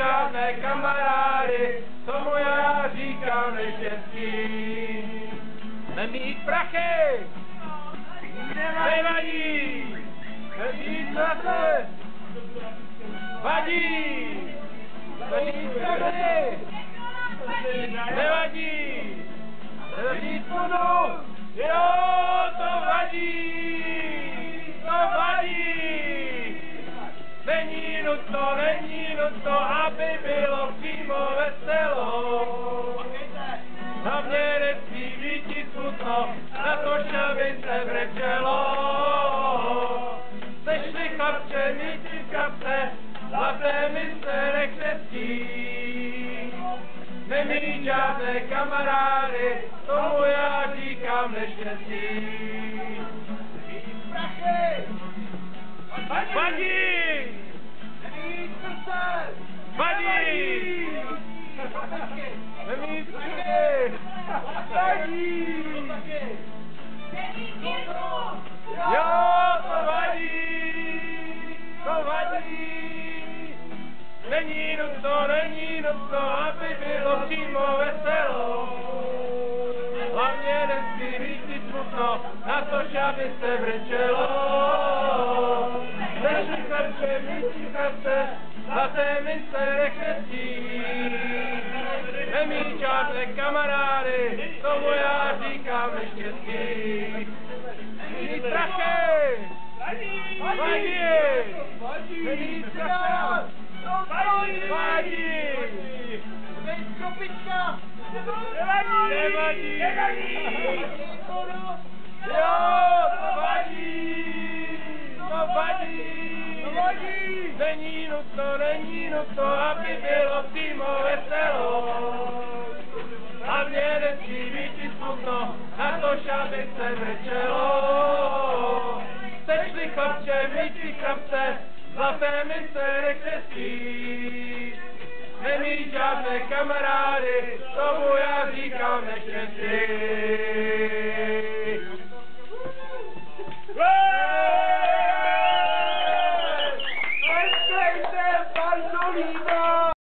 žádné kamarády, tomu já říkám neštěstí. Nemít prachy, nevadí, nemít prachy, vadí, nemít prachy, nevadí, nemít vodu, jo, to vadí, to vadí. Není nutno, aby bylo přímo veselo. Hlavně nesmí být smutno, na to aby se brečelo. Sešli chlapče, míti v kapse, zlaté mince nekřestí. Nemí žádné kamarády, tomu já říkám neštěstí. Vadí! Vadí! Nemít prachy! Vadí! Jo, to vadí! To vadí! Není nutno, aby bylo přímo veselo. Hlavně nesmí být smutno, na to, aby se brečelo. Sešli chlapče, míti v kapse, zlaté mince nekřestí. Nemít žádné kamarády, tomu já říkám neštěstí. Nemít prachy! Vadí! Nemít prachy! Vadí! Nemít kopička! Nevadí! Jo, to vadí! To vadí! Není nutno, aby bylo přímo veselo. Hlavně nesmí být smutno, na to aby se brečelo. Sešli chlapče, míti v kapse, zlaté mince nekřestí. Nemí žádné kamarády, tomu já říkám neštěstí.